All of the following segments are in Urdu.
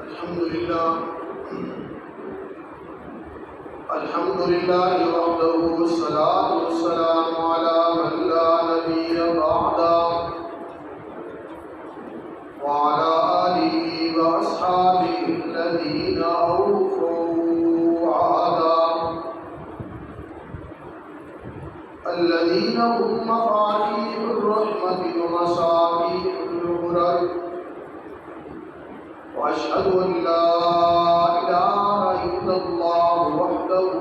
الحمد لله وحده والصلاة والسلام على من لا نبي بعده وعلى آله وأصحابه الذين أوفوا عهدا الذين هم مفاتيح الرحمة ومصابيح الغرر وأشهد أن لا إله إلا الله وحده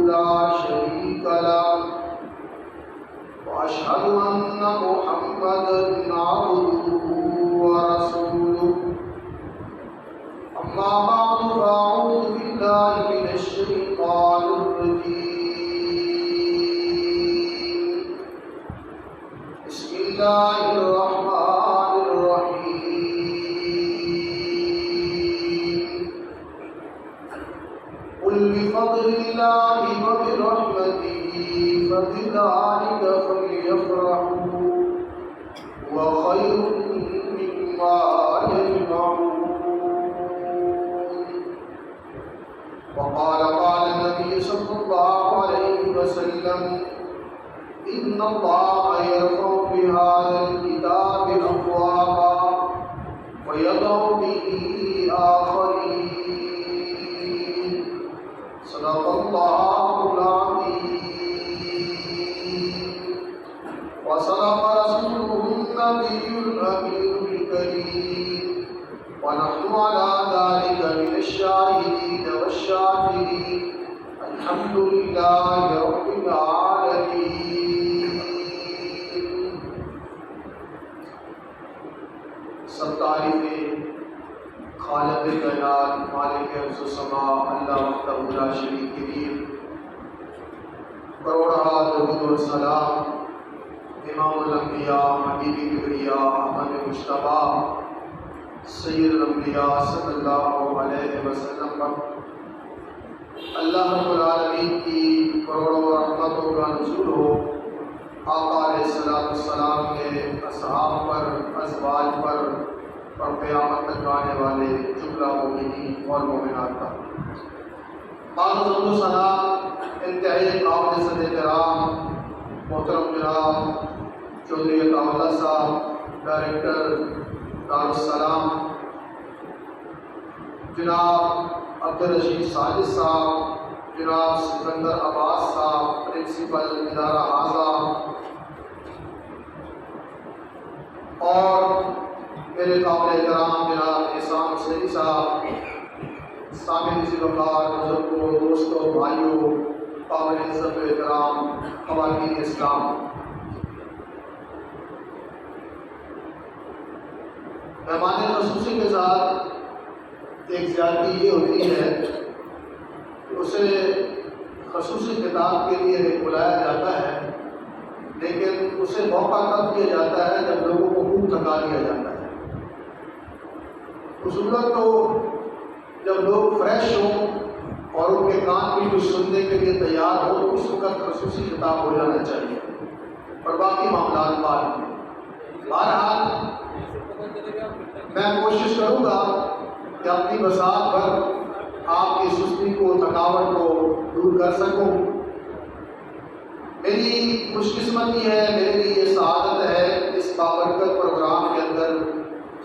لا شريك له وأشهد أن محمدا عبده ورسوله أما بعد فأعوذ بالله من الشيطان الرجيم بسم الله الرحمن الرحيم قل بفضل الله وبرحمته فبذلك فليفرحوا هو خير مما يجمعون وقال النبي صلى الله عليه وسلم إن الله يرفع بهذا الكتاب أقواما ويضع به آخرين صدق الله العظيم وصدق رسوله النبي الأمين الكريم ونحن على ذلك من الشاهدين والشاكرين الحمد لله رب العالمين. سب تعریفیں خالق کائنات مالک ارض و سما اللہ وحدہ لا شریک کے لیے، کروڑہ درود و سلام امام الانبیاء حبیب کبریاء احمد مجتبیٰ سید الانبیاء صلی اللہ علیہ وسلم پر اللہ رب العالمین کی کروڑوں رحمتوں کا نزول ہو، آقا علیہ السلام کے اصحاب پر، ازواج پر اور قیامت تک آنے والے جملہ مومنین اور مومنات پر۔ بعد و ثنا انتہائی قابل صد احترام محترم جناب چودھری عطا اللہ صاحب، ڈائریکٹر دارالسلام، جناب عبدالرشید ساجد صاحب، جناب سکندر عباس صاحب، پرنسپل ادارہ اعظم، اور میرے قابل احترام جناب احسان حسینی صاحب، سامعین ذی الوقار، بزرگوں، دوستوں، بھائیوں، قابل عزت و احترام خواتین اسلام، مہمان خصوصی کے ساتھ ایک زیادتی یہ ہوتی ہے کہ اسے خصوصی خطاب کے لیے بلایا جاتا ہے، لیکن اسے موقع کب دیا جاتا ہے جب لوگوں کو خوب تھکا دیا جاتا ہے۔ خصوصاً تو جب لوگ فریش ہوں اور ان کے کان بھی کچھ سننے کے لیے تیار ہو تو اس وقت خصوصی خطاب ہو جانا چاہیے، اور باقی معاملات بعد میں۔ بہرحال میں کوشش کروں گا کہ اپنی بساط پر آپ کی سستی کو، تھکاوٹ کو دور کر سکوں۔ میری خوش قسمتی ہے، میرے لیے یہ سعادت ہے اس بابرکت پروگرام کے اندر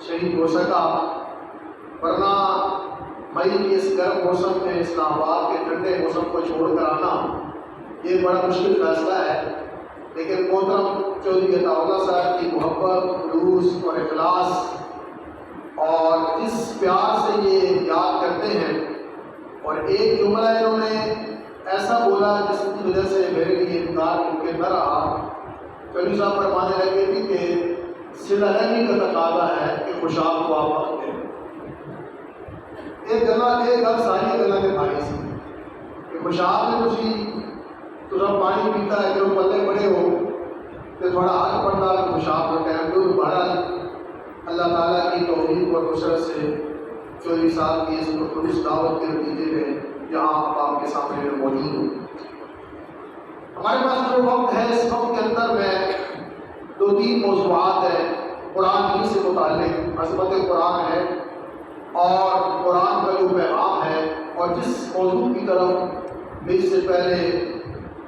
شریک ہو سکا، ورنہ مئی کے اس گرم موسم میں اسلام آباد کے ٹھنڈے موسم کو چھوڑ کر آنا یہ بڑا مشکل فیصلہ ہے، لیکن محترم چودھری عطا اللہ صاحب کی محبت، خلوص اور اخلاص اور جس پیار سے یہ یاد کرتے ہیں، اور ایک جملہ انہوں نے ایسا بولا جس کی وجہ سے میرے لیے انکار ممکن نہ رہا۔ چودھری صاحب فرمانے لگے تھے کہ صلہ رحمی کا تقاضا ہے کہ خوشاب کو آپ وقت دیں۔ ایک گلا ساری گلا کے بھائی سے کہ خوشاب نے تھی تو جب پانی پیتا ہے کہ وہ پلے بڑے ہو تو تھوڑا آگ پڑتا ہے خوشاب کا ٹائم دو بڑا۔ اللہ تعالیٰ کی توفیق اور نصرت سے چودھری صاحب کی اس خلوص دعوت کے نتیجے میں یہاں آپ کے سامنے میں موجود ہوں۔ ہمارے پاس جو وقت ہے اس وقت کے اندر میں دو تین موضوعات ہیں قرآن ہی سے متعلق۔ عظمت قرآن ہے اور قرآن کا جو پیغام ہے اور جس موضوع کی طرف مجھ سے پہلے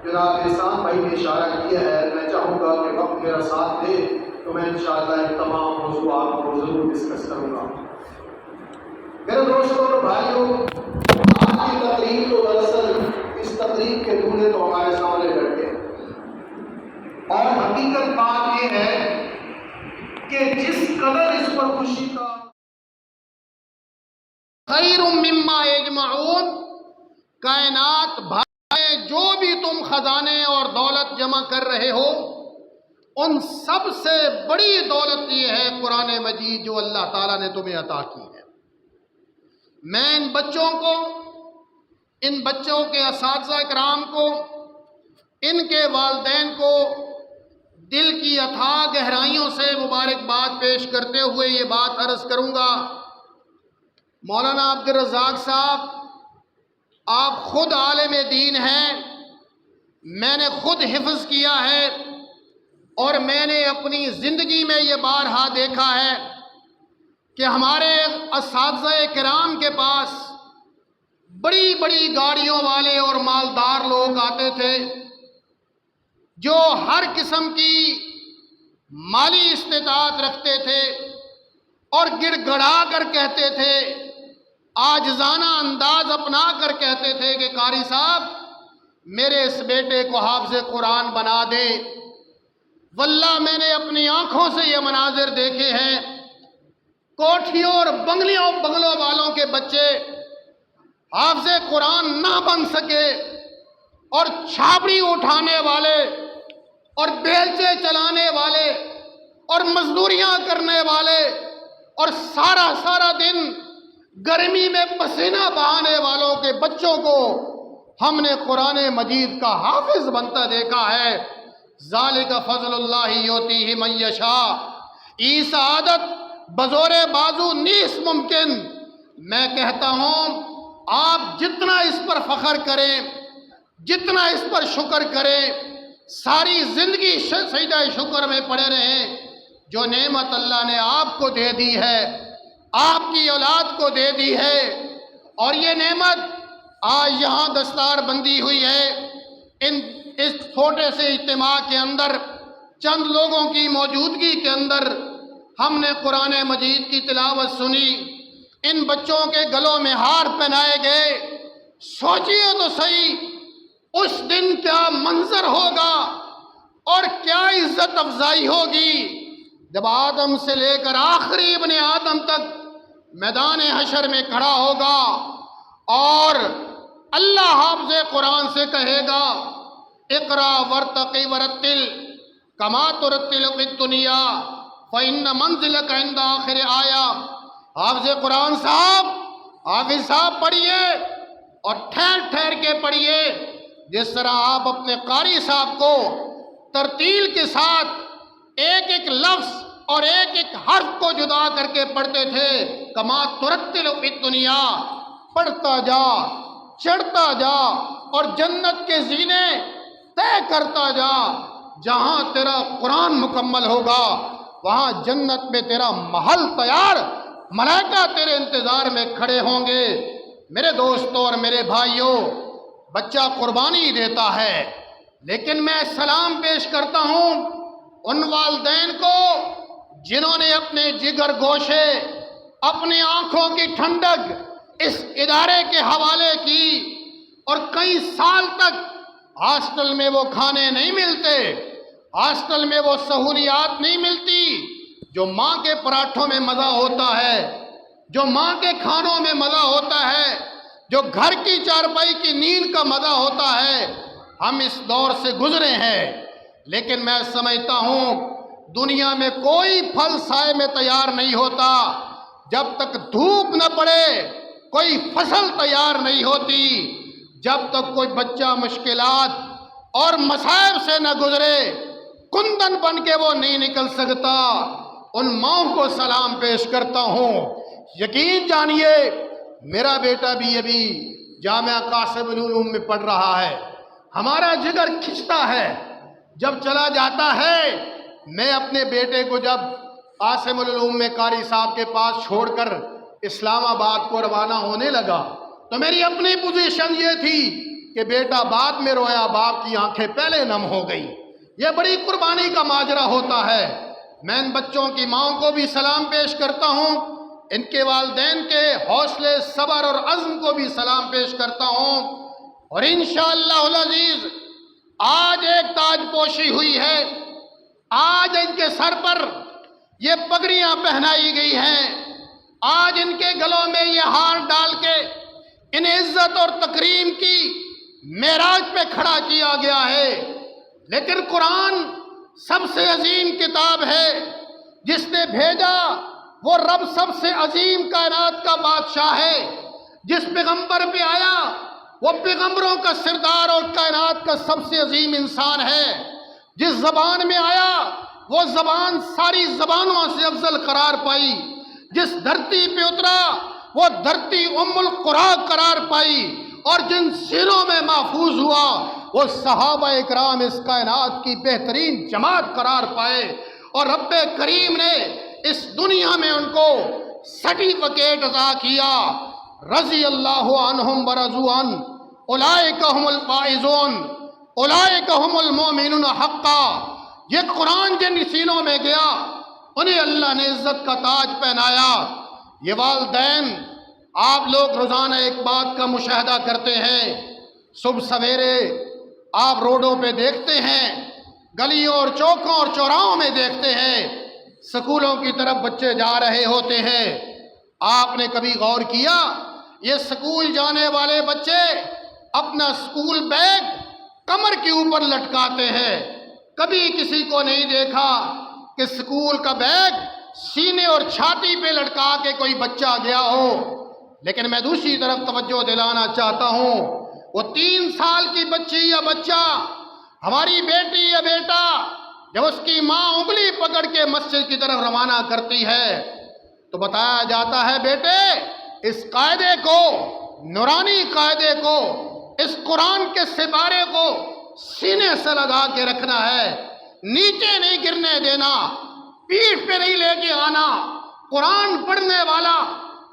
جناب احسان بھائی نے اشارہ کیا ہے، میں چاہوں گا کہ وقت میرا ساتھ دے تو میں انشاءاللہ ان تمام موضوعات کو ضرور ڈسکس کروں گا۔ میرے دوستوں اور بھائیوں، آج کی تقریب تو دراصل اس تقریب کے دولے تو ہمارے سامنے بیٹھے اور حقیقت بات یہ ہے کہ جس قدر اس پر خوشی کا خیر مما یجمعون، کائنات بھائے جو بھی تم خزانے اور دولت جمع کر رہے ہو، ان سب سے بڑی دولت یہ ہے قرآن مجید جو اللہ تعالیٰ نے تمہیں عطا کی ہے۔ میں ان بچوں کو، ان بچوں کے اساتذہ کرام کو، ان کے والدین کو دل کی اتھاہ گہرائیوں سے مبارکباد پیش کرتے ہوئے یہ بات عرض کروں گا، مولانا عبدالرزاق صاحب آپ خود عالم دین ہیں، میں نے خود حفظ کیا ہے اور میں نے اپنی زندگی میں یہ بارہا دیکھا ہے کہ ہمارے اساتذہ کرام کے پاس بڑی بڑی گاڑیوں والے اور مالدار لوگ آتے تھے جو ہر قسم کی مالی استطاعت رکھتے تھے اور گڑ گڑا کر کہتے تھے، عاجزانہ انداز اپنا کر کہتے تھے کہ قاری صاحب میرے اس بیٹے کو حافظ قرآن بنا دے۔ واللہ میں نے اپنی آنکھوں سے یہ مناظر دیکھے ہیں، کوٹھیوں اور بنگلوں والوں کے بچے حافظ قرآن نہ بن سکے اور چھاپڑی اٹھانے والے اور بیلچے چلانے والے اور مزدوریاں کرنے والے اور سارا دن گرمی میں پسینہ بہانے والوں کے بچوں کو ہم نے قرآن مجید کا حافظ بنتا دیکھا ہے۔ ذالک فضل اللہ یؤتیہ من یشاء، ای سعادت بزور بازو نیست ممکن۔ میں کہتا ہوں آپ جتنا اس پر فخر کریں، جتنا اس پر شکر کریں، ساری زندگی سجدہ شکر میں پڑے رہیں۔ جو نعمت اللہ نے آپ کو دے دی ہے، آپ کی اولاد کو دے دی ہے، اور یہ نعمت آج یہاں دستار بندی ہوئی ہے، اس چھوٹے سے اجتماع کے اندر چند لوگوں کی موجودگی کے اندر ہم نے قرآن مجید کی تلاوت سنی، ان بچوں کے گلوں میں ہار پہنائے گئے۔ سوچئے تو صحیح اس دن کیا منظر ہوگا اور کیا عزت افزائی ہوگی جب آدم سے لے کر آخری ابن آدم تک میدان حشر میں کھڑا ہوگا اور اللہ حافظ قرآن سے کہے گا اقرا ورتقی ورتل کما ترتل فی الدنیا فإن منزلک عند آخر آیا۔ حافظ قرآن صاحب، حافظ صاحب پڑھیے اور ٹھہر ٹھہر کے پڑھیے، جس طرح آپ اپنے قاری صاحب کو ترتیل کے ساتھ ایک ایک لفظ اور ایک ایک حرف کو جدا کر کے پڑھتے تھے، کما ترتل فی الدنیا، پڑھتا جا، چڑھتا جا اور جنت کے زینے طے کرتا جا۔ جہاں تیرا قرآن مکمل ہوگا وہاں جنت میں تیرا محل تیار، ملائکہ تیرے انتظار میں کھڑے ہوں گے۔ میرے دوستوں اور میرے بھائیوں، بچہ قربانی دیتا ہے، لیکن میں سلام پیش کرتا ہوں ان والدین کو جنہوں نے اپنے جگر گوشے، اپنی آنکھوں کی ٹھنڈک اس ادارے کے حوالے کی، اور کئی سال تک ہاسٹل میں وہ کھانے نہیں ملتے، ہاسٹل میں وہ سہولیات نہیں ملتی جو ماں کے پراٹھوں میں مزہ ہوتا ہے، جو ماں کے کھانوں میں مزہ ہوتا ہے، جو گھر کی چارپائی کی نیند کا مزہ ہوتا ہے۔ ہم اس دور سے گزرے ہیں، لیکن میں سمجھتا ہوں دنیا میں کوئی پھل سائے میں تیار نہیں ہوتا جب تک دھوپ نہ پڑے، کوئی فصل تیار نہیں ہوتی جب تک کوئی بچہ مشکلات اور مصائب سے نہ گزرے، کندن بن کے وہ نہیں نکل سکتا۔ ان ماؤں کو سلام پیش کرتا ہوں۔ یقین جانیے میرا بیٹا بھی ابھی جامعہ قاسم العلوم میں پڑھ رہا ہے، ہمارا جگر کھنچتا ہے جب چلا جاتا ہے۔ میں اپنے بیٹے کو جب قاسم العلوم میں قاری صاحب کے پاس چھوڑ کر اسلام آباد کو روانہ ہونے لگا تو میری اپنی پوزیشن یہ تھی کہ بیٹا بعد میں رویا، باپ کی آنکھیں پہلے نم ہو گئی۔ یہ بڑی قربانی کا ماجرا ہوتا ہے۔ میں ان بچوں کی ماں کو بھی سلام پیش کرتا ہوں، ان کے والدین کے حوصلے، صبر اور عزم کو بھی سلام پیش کرتا ہوں، اور انشاءاللہ العزیز آج ایک تاج پوشی ہوئی ہے، آج ان کے سر پر یہ پگڑیاں پہنائی گئی ہیں، آج ان کے گلوں میں یہ ہار ڈال کے انہیں عزت اور تکریم کی معراج پہ کھڑا کیا گیا ہے۔ لیکن قرآن سب سے عظیم کتاب ہے، جس نے بھیجا وہ رب سب سے عظیم کائنات کا بادشاہ ہے، جس پیغمبر پہ آیا وہ پیغمبروں کا سردار اور کائنات کا سب سے عظیم انسان ہے، جس زبان میں آیا وہ زبان ساری زبانوں سے افضل قرار پائی، جس دھرتی پہ اترا وہ دھرتی ام القرا قرار پائی، اور جن سینوں میں محفوظ ہوا وہ صحابہ اکرام اس کائنات کی بہترین جماعت قرار پائے، اور رب کریم نے اس دنیا میں ان کو سرٹیفکیٹ عطا کیا، رضی اللہ عنہم ورضوا عنہ، اولئک هم الفائزون، اولئک هم المؤمنون حقا۔ یہ قرآن جن سینوں میں گیا انہیں اللہ نے عزت کا تاج پہنایا۔ یہ والدین، آپ لوگ روزانہ ایک بات کا مشاہدہ کرتے ہیں، صبح سویرے آپ روڈوں پہ دیکھتے ہیں، گلیوں اور چوکوں اور چوراہوں میں دیکھتے ہیں، سکولوں کی طرف بچے جا رہے ہوتے ہیں۔ آپ نے کبھی غور کیا یہ سکول جانے والے بچے اپنا سکول بیگ کمر کے اوپر لٹکاتے ہیں؟ کبھی کسی کو نہیں دیکھا کہ سکول کا بیگ سینے اور چھاتی پہ لٹکا کے کوئی بچہ گیا ہو۔ لیکن میں دوسری طرف توجہ دلانا چاہتا ہوں، وہ 3 سال کی بچی یا بچہ، ہماری بیٹی یا بیٹا، جب اس کی ماں انگلی پکڑ کے مسجد کی طرف روانہ کرتی ہے تو بتایا جاتا ہے بیٹے اس قاعدے کو، نورانی قاعدے کو، اس قرآن کے سپارے کو سینے سے لگا کے رکھنا ہے، نیچے نہیں گرنے دینا، پیٹھ پہ نہیں لے کے آنا۔ قرآن پڑھنے والا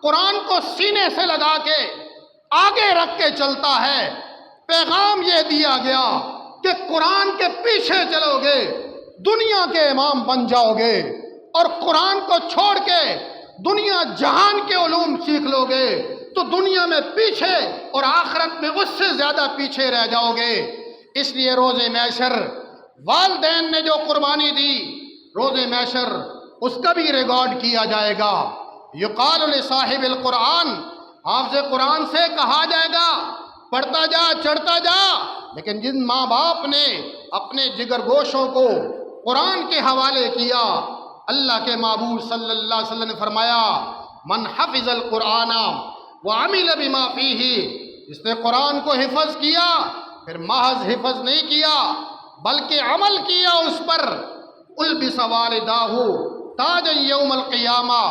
قرآن کو سینے سے لگا کے آگے رکھ کے چلتا ہے۔ پیغام یہ دیا گیا کہ قرآن کے پیچھے چلو گے دنیا کے امام بن جاؤ گے، اور قرآن کو چھوڑ کے دنیا جہان کے علوم سیکھ لو گے تو دنیا میں پیچھے اور آخرت میں اس سے زیادہ پیچھے رہ جاؤ گے۔ اس لیے روز محشر والدین نے جو قربانی دی، روز محشر اس کا بھی ریکارڈ کیا جائے گا۔ یقال لصاحب القرآن، حافظ قرآن سے کہا جائے گا پڑھتا جا، چڑھتا جا۔ لیکن جن ماں باپ نے اپنے جگر گوشوں کو قرآن کے حوالے کیا، اللہ کے محبوب صلی اللہ علیہ وسلم نے فرمایا من حفظ القرآن وعمل بما فیہ، جس نے قرآن کو حفظ کیا پھر محض حفظ نہیں کیا بلکہ عمل کیا اس پر، البس والداہ تاجا یوم القیامہ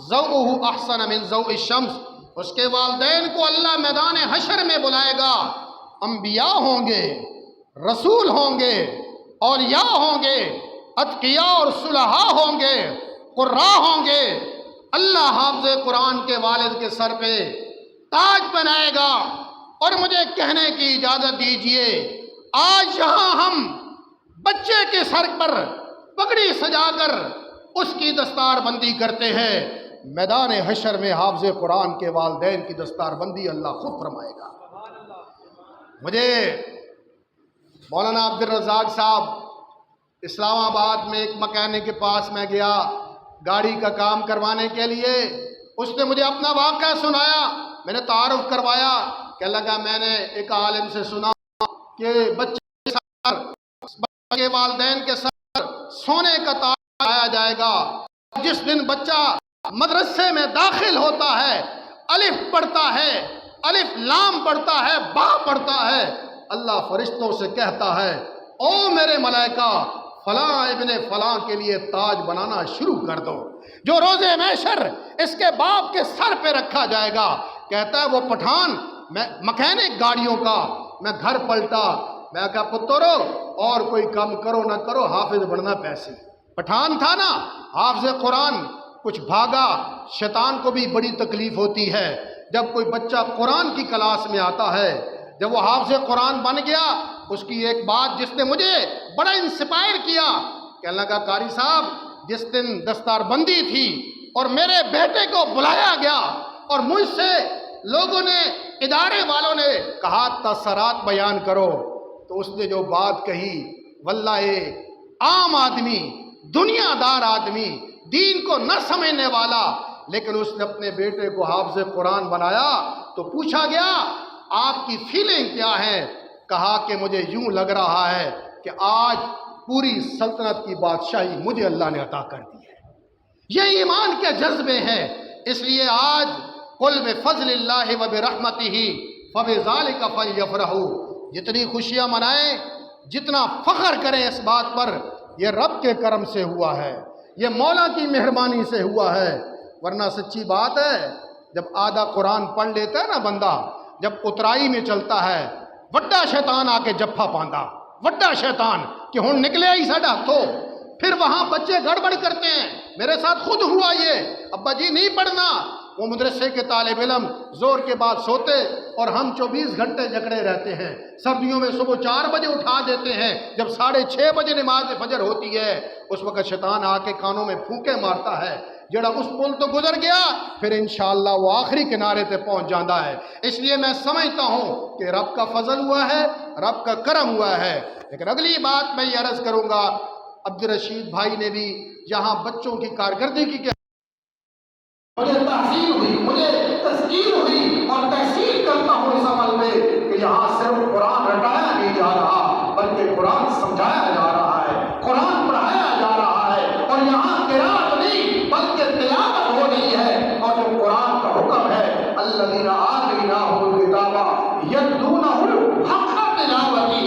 ضوءہ احسن من ضوء الشمس، اس کے والدین کو اللہ میدان حشر میں بلائے گا، انبیاء ہوں گے، رسول ہوں گے، اولیاء ہوں گے، اتقیاء اور صلحاء ہوں گے، قراء ہوں گے، اللہ حافظ قرآن کے والد کے سر پہ تاج بنائے گا۔ اور مجھے کہنے کی اجازت دیجئے، آج یہاں ہم بچے کے سر پر پگڑی سجا کر اس کی دستار بندی کرتے ہیں، میدان حشر میں حافظ قرآن کے والدین کی دستار بندی اللہ خود فرمائے گا۔ مجھے مولانا عبد الرزاق صاحب اسلام آباد میں ایک مکینک کے پاس میں گیا گاڑی کا کام کروانے کے لیے، اس نے مجھے اپنا واقعہ سنایا، میں نے تعارف کروایا کہ لگا میں نے ایک عالم سے سنا کہ بچے کے والدین کے سر سونے کا تاج لگایا جائے گا، جس دن بچہ مدرسے میں داخل ہوتا ہے، الف پڑھتا ہے، الف لام پڑھتا ہے، با پڑھتا ہے، اللہ فرشتوں سے کہتا ہے او میرے ملائکہ فلاں ابن فلاں کے لیے تاج بنانا شروع کر دو، جو روز محشر اس کے باپ کے سر پہ رکھا جائے گا۔ کہتا ہے وہ پٹھان، میں مکینک گاڑیوں کا، میں گھر پلٹا، میں کہا پترو اور کوئی کام کرو نہ کرو حافظ بننا پیسے، پٹھان تھا نا، حافظ قرآن کچھ بھاگا، شیطان کو بھی بڑی تکلیف ہوتی ہے جب کوئی بچہ قرآن کی کلاس میں آتا ہے، جب وہ حافظ قرآن بن گیا، اس کی ایک بات جس نے مجھے بڑا انسپائر کیا، کہنے لگا قاری صاحب جس دن دستار بندی تھی اور میرے بیٹے کو بلایا گیا اور مجھ سے لوگوں نے، ادارے والوں نے کہا تاثرات بیان کرو، تو اس نے جو بات کہی، واللہ عام آدمی، دنیا دار آدمی، دین کو نہ سمجھنے والا، لیکن اس نے اپنے بیٹے کو حافظ قرآن بنایا تو پوچھا گیا آپ کی فیلنگ کیا ہے؟ کہا کہ مجھے یوں لگ رہا ہے کہ آج پوری سلطنت کی بادشاہی مجھے اللہ نے عطا کر دی ہے۔ یہ ایمان کے جذبے ہیں۔ اس لیے آج قل بفضل اللہ وبرحمتہ فبذالک فلیفرحوا، جتنی خوشیاں منائیں، جتنا فخر کریں اس بات پر، یہ رب کے کرم سے ہوا ہے، یہ مولا کی مہربانی سے ہوا ہے۔ ورنہ سچی بات ہے، جب آدھا قرآن پڑھ لیتا ہے نا بندہ، جب اترائی میں چلتا ہے، وڈا شیطان آ کے جفا پاندہ، وڈا شیطان کہ ہن نکلے ہی ساڈا ہتھوں، پھر وہاں بچے گڑبڑ کرتے ہیں۔ میرے ساتھ خود ہوا یہ، ابا جی نہیں پڑھنا، وہ مدرسے کے طالب علم زور کے بعد سوتے اور ہم 24 گھنٹے جگڑے رہتے ہیں۔ سردیوں میں صبح 4 بجے اٹھا دیتے ہیں، جب 6:30 بجے نماز فجر ہوتی ہے، اس وقت شیطان آ کے کانوں میں پھونکے مارتا ہے، جڑا اس پل تو گزر گیا، پھر انشاءاللہ وہ آخری کنارے تے پہنچ جاندہ ہے۔ اس لیے میں سمجھتا ہوں کہ رب کا فضل ہوا ہے، رب کا کرم ہوا ہے۔ لیکن اگلی بات میں یہ عرض کروں گا، عبدالرشید بھائی نے بھی یہاں بچوں کی کارکردگی کے مجھے تحصیل ہوئی، مجھے تسکین ہوئی، اور تحصیل کرتا ہوں اس عمل میں کہ یہاں صرف قرآن رٹایا نہیں جا رہا بلکہ قرآن سمجھایا جا رہا ہے، قرآن پڑھایا جا رہا ہے، اور یہاں قرات نہیں بلکہ تلاوت ہو رہی ہے۔ اور جو قرآن کا حکم ہے الذین آتیناہم الکتاب یتلونہ حق تلاوتہ،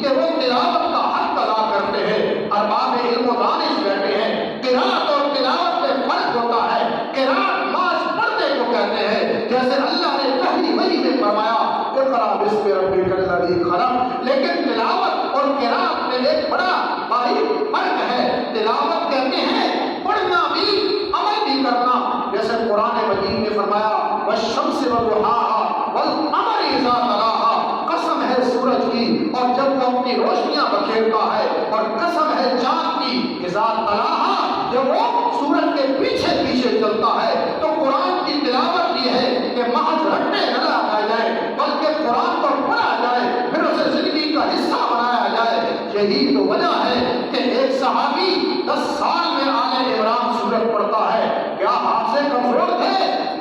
کہ وہ تلاوت کا حق ادا کرتے ہیں۔ ارباب علم و دانش بیٹھے ہیں، قرات اور تلاوت میں فرق ہوتا ہے۔ قرات کہتے ہیں، جیسے اللہ نے پہلی وحی میں فرمایا اقرأ باسم ربک الذی خلق، لیکن تلاوت اور قرات میں ایک بڑا باریک فرق ہے۔ تلاوت کہتے ہیں پڑھنا بھی، عمل بھی کرنا، جیسے قرآن مجید نے فرمایا والشمس وضحاها والقمر اذا تلاها، قسم ہے سورج کی اور جب وہ اپنی روشنیاں بکھیرتا ہے، اور قسم ہے چاند کی اذا تلاها، جب وہ سورج کے پیچھے پیچھے چلتا ہے۔ تو قرآن کی تلاوت یہ ہے کہ محض رٹنے نہ لگایا جائے بلکہ قرآن کو پڑھا جائے، پھر اسے زندگی کا حصہ بنایا جائے۔ یہی تو وجہ ہے کہ ایک صحابی 10 سال میں آل عمران سورت پڑھتا ہے۔ کیا آپ سے کمزور تھے؟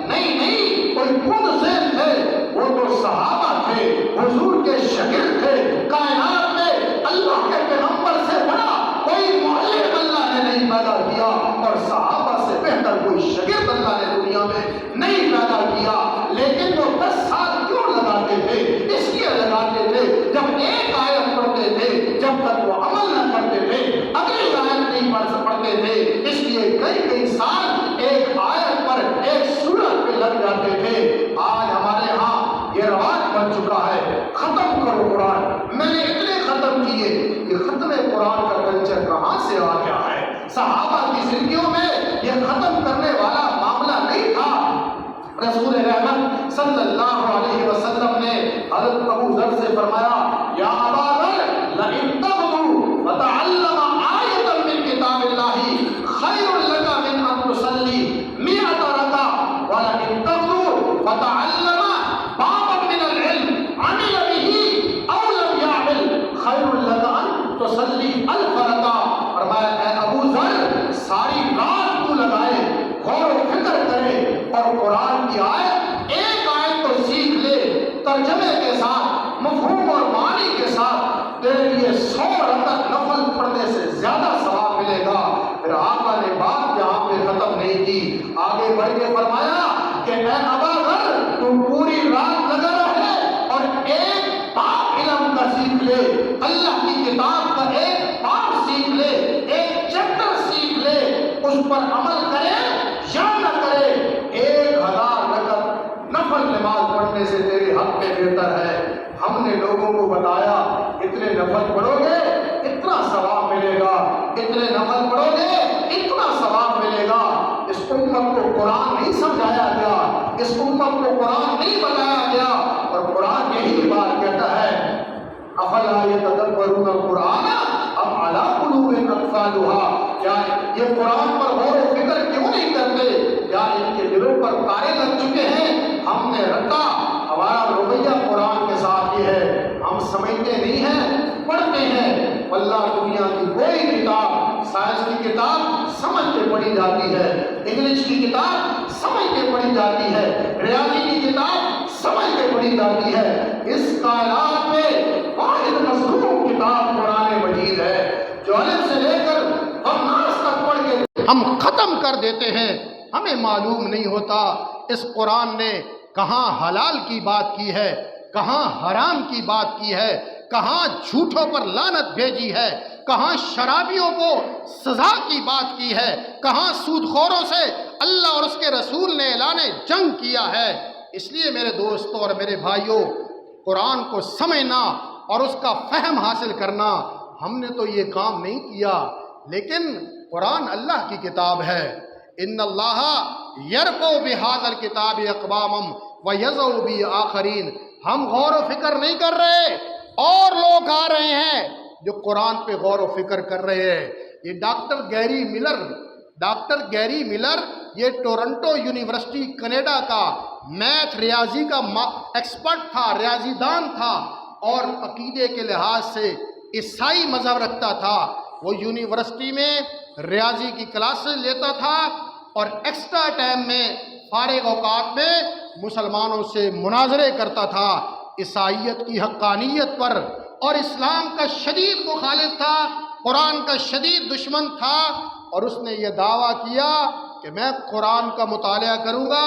نہیں، کوئی خود سے تھے، وہ تو صحابہ تھے، حضور کے شاگرد تھے۔ کائنات میں اللہ کے پیغمبر سے بڑا کوئی معلم اللہ نے نہیں پیدا کیا، اور صحابہ سے بہتر کوئی شاگرد اللہ نے دنیا میں نہیں پیدا کیا۔ لیکن وہ 10 سال کیوں لگاتے تھے؟ اس لیے لگاتے تھے جب ایک آیت پڑھتے تھے، جب تک وہ عمل نہ کرتے تھے اگلی آیت نہیں پڑھتے تھے، اس لیے کئی سال ایک آیت پر، ایک سورت پہ لگ جاتے تھے۔ آج ہمارے ہاں یہ رواج بن چکا ہے ختم کرو قرآن۔ میں نے اتنے ختم کیے کہ ختم قرآن کا کلچر کہاں سے آ گیا ہے؟ صحابہ کی زندگیوں میں یہ ختم کرنے والا معاملہ نہیں تھا۔ رسول رحمت صلی اللہ علیہ وسلم نے حضرت ابو ذر سے فرمایا یا ابا ذر لئن تغدو فتعلم آیۃ من کتاب اللہ خیر لک من ان تصلی 100 رکعۃ ولئن تغدو فتعلم بابا من العلم عمل به او لم يعمل خیر لک ان تصلی 1000 رکعۃ۔ فرمایا اے ابو ذر ساری رات کو لگائے، غور و فکر کرے، اور قرآن کی آیت ایک آیت کو سیکھ لے، ترجمے کے ساتھ، مفہوم اور معنی کے ساتھ، تیرے لیے 100 رکعت نفل پڑھنے سے زیادہ ثواب ملے گا۔ پھر آقا نے بات یہاں پہ ختم نہیں کی، آگے بڑھ کے فرمایا کہ اے ابا ذر تو پوری رات لگا رہے اور ایک پاک علم کا سیکھ لے، اللہ کی کتاب کا ایک پاک سیکھ لے، ایک چیپٹر سیکھ لے، اس پر عمل کرے یا نہ کرے، 1000 رکعت نفل نماز پڑھنے سے تیرے حق میں بہتر ہے۔ ہم نے لوگوں کو بتایا اتنے نفل پڑھو گے اتنا ثواب ملے گا، اتنے نفل پڑھو گے اتنا ثواب ملے گا۔ اس امت ہم کو قرآن نہیں بتایا گیا؟ اور قرآن یہی بات کہتا ہے افلا یتدبرون القرآن ام علی قلوب اقفالها، کیا یہ قرآن پر غور و فکر کیوں نہیں کرتے؟ کیا ان کے دلوں پر تارے لگ چکے ہیں؟ ہم نے رکھا ہمارا رویہ قرآن کے ساتھ یہ ہے، ہم سمجھتے نہیں ہیں، پڑھتے ہیں۔ واللہ دنیا کی کوئی کتاب، سائنس کی کتاب سمجھ کے پڑھی جاتی ہے، انگلش کی کتاب سمجھ کے پڑھی جاتی ہے، ریاضی کی کتاب سمجھ کے پڑھی جاتی ہے۔ اس کائنات میں واحد مصروف کتاب قرآن مجید ہے، جو الف سے لے کر اور ناس تک پڑھ کے ہم ختم کر دیتے ہیں، ہمیں معلوم نہیں ہوتا اس قرآن نے کہاں حلال کی بات کی ہے، کہاں حرام کی بات کی ہے، کہاں جھوٹوں پر لعنت بھیجی ہے، کہاں شرابیوں کو سزا کی بات کی ہے، کہاں سود خوروں سے اللہ اور اس کے رسول نے اعلان جنگ کیا ہے۔ اس لیے میرے دوستوں اور میرے بھائیوں، قرآن کو سمجھنا اور اس کا فہم حاصل کرنا، ہم نے تو یہ کام نہیں کیا، لیکن قرآن اللہ کی کتاب ہے۔ ان اللہ یرفع بہذا الکتاب اقواما ویضع به آخرین۔ ہم غور و فکر نہیں کر رہے، اور لوگ آ رہے ہیں جو قرآن پہ غور و فکر کر رہے ہیں۔ یہ ڈاکٹر گیری ملر یہ ٹورنٹو یونیورسٹی کینیڈا کا میتھ ریاضی کا ایکسپرٹ تھا، ریاضی دان تھا، اور عقیدے کے لحاظ سے عیسائی مذہب رکھتا تھا۔ وہ یونیورسٹی میں ریاضی کی کلاسز لیتا تھا اور ایکسٹرا ٹائم میں فارغ اوقات میں مسلمانوں سے مناظرے کرتا تھا عیسائیت کی حقانیت پر، اور اسلام کا شدید مخالف تھا، قرآن کا شدید دشمن تھا، اور اس نے یہ دعویٰ کیا کہ میں قرآن کا مطالعہ کروں گا،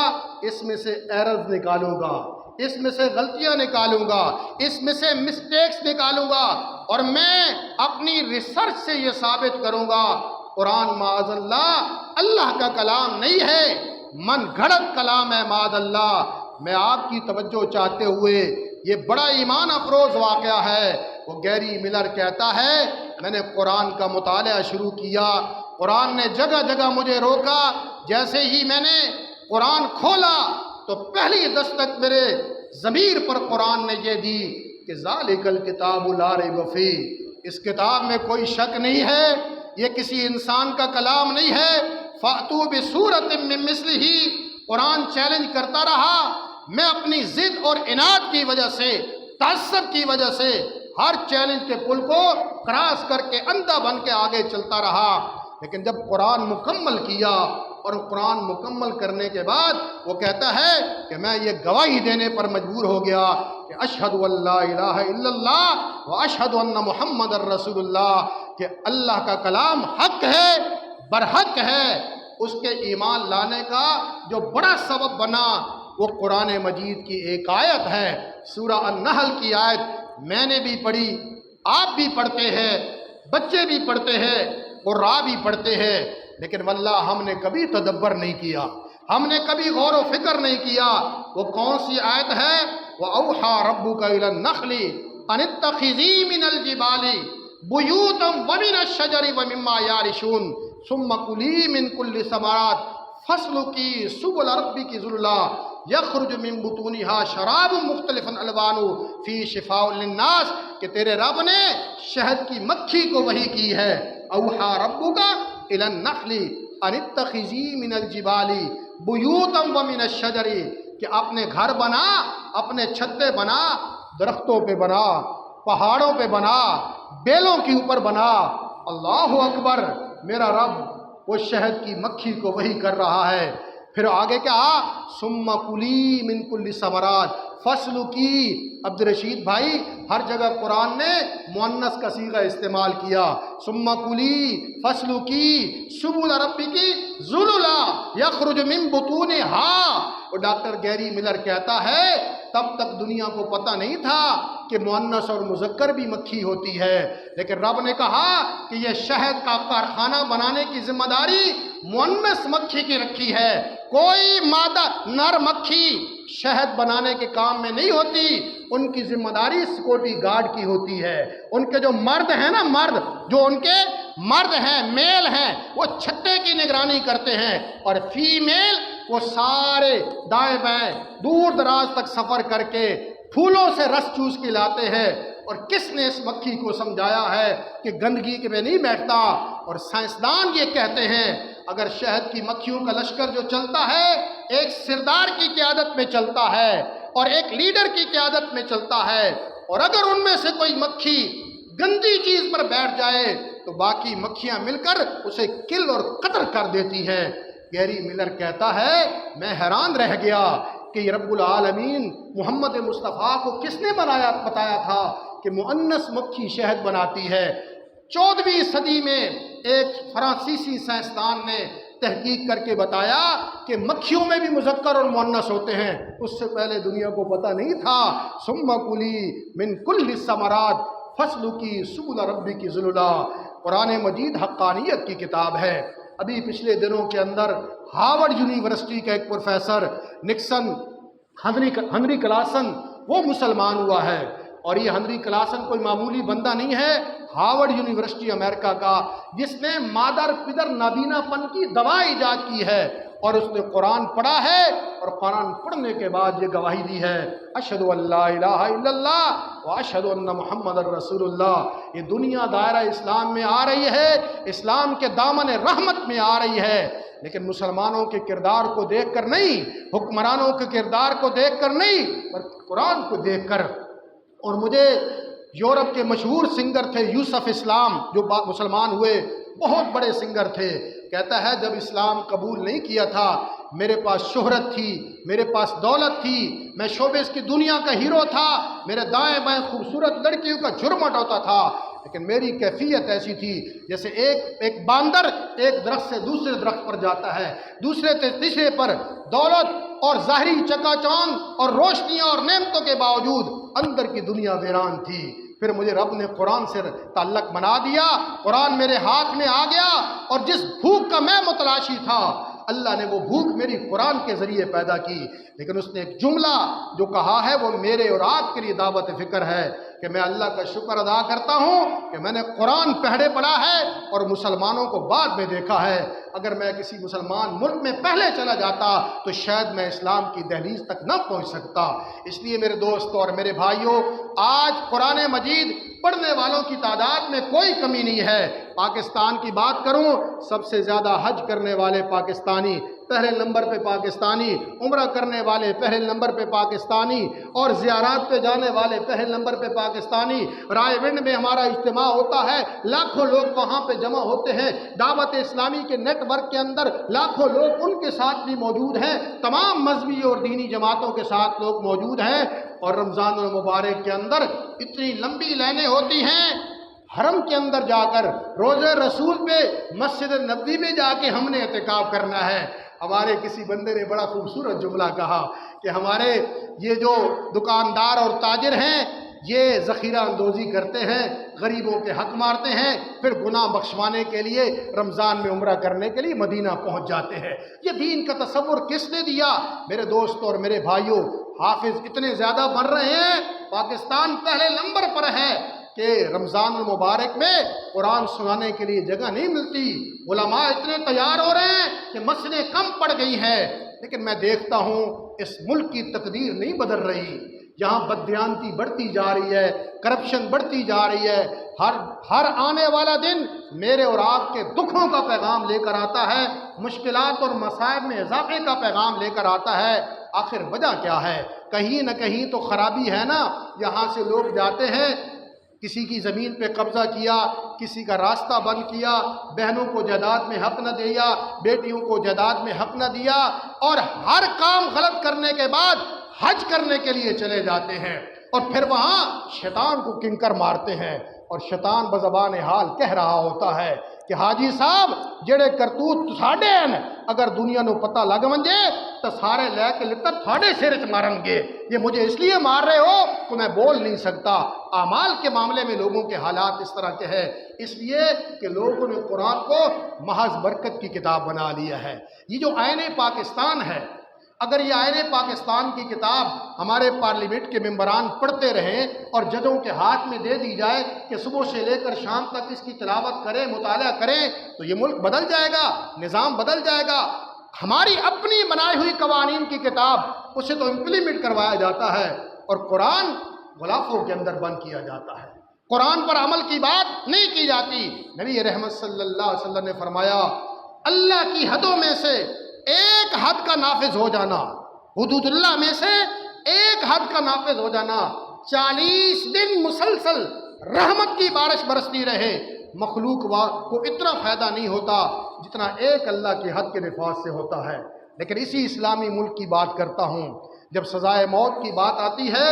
اس میں سے ایررز نکالوں گا، اس میں سے غلطیاں نکالوں گا، اس میں سے مسٹیکس نکالوں گا، اور میں اپنی ریسرچ سے یہ ثابت کروں گا قرآن معاذ اللہ کا کلام نہیں ہے، من گھڑت کلام ہے معاذ اللہ۔ میں آپ کی توجہ چاہتے ہوئے، یہ بڑا ایمان افروز واقعہ ہے، وہ گیری ملر کہتا ہے میں نے قرآن کا مطالعہ شروع کیا، قرآن نے جگہ جگہ مجھے روکا، جیسے ہی میں نے قرآن کھولا تو پہلی دستک میرے ضمیر پر قرآن نے یہ دی کہ ذالک الکتاب لا ریب فیہ، اس کتاب میں کوئی شک نہیں ہے، یہ کسی انسان کا کلام نہیں ہے، فَأْتُوا بِسُورَةٍ مِّن مِّثْلِهِ۔ قرآن چیلنج کرتا رہا، میں اپنی ضد اور عناد کی وجہ سے، تعصب کی وجہ سے ہر چیلنج کے پل کو کراس کر کے اندھا بن کے آگے چلتا رہا، لیکن جب قرآن مکمل کیا، اور قرآن مکمل کرنے کے بعد وہ کہتا ہے کہ میں یہ گواہی دینے پر مجبور ہو گیا کہ اشہد ان لا الہ الا اللہ و اشہد ان محمد الرسول اللہ، کہ اللہ کا کلام حق ہے، برحق ہے۔ اس کے ایمان لانے کا جو بڑا سبب بنا وہ قرآن مجید کی ایک آیت ہے، سورہ النحل کی آیت، میں نے بھی پڑھی، آپ بھی پڑھتے ہیں، بچے بھی پڑھتے ہیں، قراء بھی پڑھتے ہیں، لیکن واللہ ہم نے کبھی تدبر نہیں کیا، ہم نے کبھی غور و فکر نہیں کیا۔ وہ کون سی آیت ہے؟ وَأَوْحَى رَبُّكَ إِلَى النَّخْلِ أَنِ اتَّخِذِي مِنَ الْجِبَالِ بُيُوتًا وَمِنَ الشَّجَرِ وَمِمَّا يَعْرِشُونَ ثُمَّ كُلِي مِن كُلِّ ثَمَرَاتٍ فَاسْلُكِي سُبُلَ رَبِّكِ ذُلُلًا يَخْرُجُ مِن بُطُونِهَا شَرَابٌ مُخْتَلِفٌ أَلْوَانُهُ فِيهِ شِفَاءٌ لِلنَّاسِ، کہ تیرے رب نے شہد کی مکھی کو وحی کی ہے، اوحا ربک الی النحل ان اتخذی من الجبال بیوتا ومن الشجر، کہ اپنے گھر بنا، اپنے چھتے بنا، درختوں پہ بنا، پہاڑوں پہ بنا، بیلوں کے اوپر بنا۔ اللہ اکبر، میرا رب وہ شہد کی مکھی کو وحی کر رہا ہے۔ پھر آگے کیا؟ ثم کلی من کل ثمرات فسلکی۔ عبد الرشید بھائی، ہر جگہ قرآن نے مؤنث کا صیغہ استعمال کیا، ثم کلی فسلکی سبل ربک ذللا یخرج من بطونها۔ اور ڈاکٹر گیری ملر کہتا ہے تب تک دنیا کو پتہ نہیں تھا کہ مؤنث اور مذکر بھی مکھی ہوتی ہے، لیکن رب نے کہا کہ یہ شہد کا کارخانہ بنانے کی ذمہ داری مؤنث مکھی کی رکھی ہے، کوئی مادہ نر مکھی شہد بنانے کے کام میں نہیں ہوتی، ان کی ذمہ داری سیکورٹی گارڈ کی ہوتی ہے۔ ان کے جو مرد ہیں نا، جو ان کے مرد ہیں، میل ہیں، وہ چھتے کی نگرانی کرتے ہیں، اور فیمیل وہ سارے دائیں بائیں دور دراز تک سفر کر کے پھولوں سے رس چوس کے لاتے ہیں۔ اور کس نے اس مکھی کو سمجھایا ہے کہ گندگی کے میں نہیں بیٹھتا؟ اور سائنسدان یہ کہتے ہیں اگر شہد کی مکھیوں کا لشکر جو چلتا ہے ایک سردار کی قیادت میں چلتا ہے اور ایک لیڈر کی قیادت میں چلتا ہے، اور اگر ان میں سے کوئی مکھی گندی چیز پر بیٹھ جائے تو باقی مکھیاں مل کر اسے کل اور قتل کر دیتی ہیں۔ گیری ملر کہتا ہے میں حیران رہ گیا کہ یہ رب العالمین محمد مصطفیٰ کو کس نے بتایا تھا کہ مؤنث مکھی شہد بناتی ہے۔ 14ویں صدی میں ایک فرانسیسی سائنسدان نے تحقیق کر کے بتایا کہ مکھیوں میں بھی مذکر اور مؤنث ہوتے ہیں، اس سے پہلے دنیا کو پتہ نہیں تھا۔ ثم کلی من کل الثمرات فسلکی سبل ربک ذللا، قرآن مجید حقانیت کی کتاب ہے۔ ابھی پچھلے دنوں کے اندر ہارورڈ یونیورسٹی کا ایک پروفیسر نکسن ہنری کلاسن وہ مسلمان ہوا ہے، اور یہ ہنری کلاسن کوئی معمولی بندہ نہیں ہے، ہارورڈ یونیورسٹی امریکہ کا، جس نے مادر پدر نابینا پن کی دوا ایجاد کی ہے، اور اس نے قرآن پڑھا ہے، اور قرآن پڑھنے کے بعد یہ گواہی دی ہے اشہد ان لا الہ الا اللہ و اشہد ان محمد رسول اللہ۔ یہ دنیا دائرہ اسلام میں آ رہی ہے، اسلام کے دامن رحمت میں آ رہی ہے، لیکن مسلمانوں کے کردار کو دیکھ کر نہیں، حکمرانوں کے کردار کو دیکھ کر نہیں، بلکہ قرآن کو دیکھ کر۔ اور مجھے یورپ کے مشہور سنگر تھے یوسف اسلام، جو مسلمان ہوئے، بہت بڑے سنگر تھے، کہتا ہے جب اسلام قبول نہیں کیا تھا میرے پاس شہرت تھی، میرے پاس دولت تھی، میں شوبز کی دنیا کا ہیرو تھا، میرے دائیں بائیں خوبصورت لڑکیوں کا جھرمٹ ہوتا تھا، لیکن میری کیفیت ایسی تھی جیسے ایک باندر ایک درخت سے دوسرے درخت پر جاتا ہے، دوسرے سے تیسرے پر، دولت اور ظاہری چکا چوند اور روشنیاں اور نعمتوں کے باوجود اندر کی دنیا ویران تھی۔ پھر مجھے رب نے قرآن سے تعلق بنا دیا، قرآن میرے ہاتھ میں آ گیا، اور جس بھوک کا میں متلاشی تھا اللہ نے وہ بھوک میری قرآن کے ذریعے پیدا کی۔ لیکن اس نے ایک جملہ جو کہا ہے وہ میرے اور آپ کے لیے دعوت فکر ہے کہ میں اللہ کا شکر ادا کرتا ہوں کہ میں نے قرآن پہلے پڑھا ہے اور مسلمانوں کو بعد میں دیکھا ہے۔ اگر میں کسی مسلمان ملک میں پہلے چلا جاتا تو شاید میں اسلام کی دہلیز تک نہ پہنچ سکتا۔ اس لیے میرے دوستوں اور میرے بھائیوں، آج قرآن مجید پڑھنے والوں کی تعداد میں کوئی کمی نہیں ہے۔ پاکستان کی بات کروں، سب سے زیادہ حج کرنے والے پاکستانی، پہلے نمبر پہ پاکستانی، عمرہ کرنے والے پہلے نمبر پہ پاکستانی، اور زیارات پہ جانے والے پہلے نمبر پہ پاکستانی۔ رائے ونڈ میں ہمارا اجتماع ہوتا ہے، لاکھوں لوگ وہاں پہ جمع ہوتے ہیں۔ دعوت اسلامی کے نیٹ ورک کے اندر لاکھوں لوگ ان کے ساتھ بھی موجود ہیں، تمام مذہبی اور دینی جماعتوں کے ساتھ لوگ موجود ہیں۔ اور رمضان المبارک کے اندر اتنی لمبی لائنیں ہوتی ہیں، حرم کے اندر جا کر روزہ رسول پہ مسجد نبوی میں جا کے ہم نے اعتکاف کرنا ہے۔ ہمارے کسی بندے نے بڑا خوبصورت جملہ کہا کہ ہمارے یہ جو دکاندار اور تاجر ہیں یہ ذخیرہ اندوزی کرتے ہیں، غریبوں کے حق مارتے ہیں، پھر گناہ بخشوانے کے لیے رمضان میں عمرہ کرنے کے لیے مدینہ پہنچ جاتے ہیں۔ یہ دین کا تصور کس نے دیا؟ میرے دوستوں اور میرے بھائیوں، حافظ اتنے زیادہ بڑھ رہے ہیں، پاکستان پہلے نمبر پر ہے کہ رمضان المبارک میں قرآن سنانے کے لیے جگہ نہیں ملتی۔ علماء اتنے تیار ہو رہے ہیں کہ مسجدیں کم پڑ گئی ہیں، لیکن میں دیکھتا ہوں اس ملک کی تقدیر نہیں بدل رہی۔ یہاں بددیانتی بڑھتی جا رہی ہے، کرپشن بڑھتی جا رہی ہے۔ ہر آنے والا دن میرے اور آپ کے دکھوں کا پیغام لے کر آتا ہے، مشکلات اور مصائب میں اضافے کا پیغام لے کر آتا ہے۔ آخر وجہ کیا ہے؟ کہیں نہ کہیں تو خرابی ہے نا۔ یہاں سے لوگ جاتے ہیں، کسی کی زمین پہ قبضہ کیا، کسی کا راستہ بند کیا، بہنوں کو جائیداد میں حق نہ دیا، بیٹیوں کو جائیداد میں حق نہ دیا، اور ہر کام غلط کرنے کے بعد حج کرنے کے لیے چلے جاتے ہیں، اور پھر وہاں شیطان کو کنکر مارتے ہیں، اور شیطان بزبان حال کہہ رہا ہوتا ہے کہ حاجی صاحب جڑے کرتوت ساڈے ہیں، اگر دنیا نو پتہ لگ منجے تو سارے لے کے لتر تھوڑے سر چ مارن گے۔ یہ مجھے اس لیے مار رہے ہو کہ میں بول نہیں سکتا۔ اعمال کے معاملے میں لوگوں کے حالات اس طرح کے ہیں، اس لیے کہ لوگوں نے قرآن کو محض برکت کی کتاب بنا لیا ہے۔ یہ جو آئین پاکستان ہے، اگر یہ آئین پاکستان کی کتاب ہمارے پارلیمنٹ کے ممبران پڑھتے رہیں اور ججوں کے ہاتھ میں دے دی جائے کہ صبح سے لے کر شام تک اس کی تلاوت کریں، مطالعہ کریں، تو یہ ملک بدل جائے گا، نظام بدل جائے گا۔ ہماری اپنی بنائی ہوئی قوانین کی کتاب اسے تو امپلیمنٹ کروایا جاتا ہے، اور قرآن غلافوں کے اندر بند کیا جاتا ہے، قرآن پر عمل کی بات نہیں کی جاتی۔ نبی رحمت صلی اللہ علیہ وسلم نے فرمایا اللہ کی حدوں میں سے ایک حد کا نافذ ہو جانا، حدود اللہ میں سے ایک حد کا نافذ ہو جانا، 40 دن مسلسل رحمت کی بارش برستی رہے، مخلوق کو اتنا فائدہ نہیں ہوتا جتنا ایک اللہ کی حد کے نفاذ سے ہوتا ہے۔ لیکن اسی اسلامی ملک کی بات کرتا ہوں، جب سزائے موت کی بات آتی ہے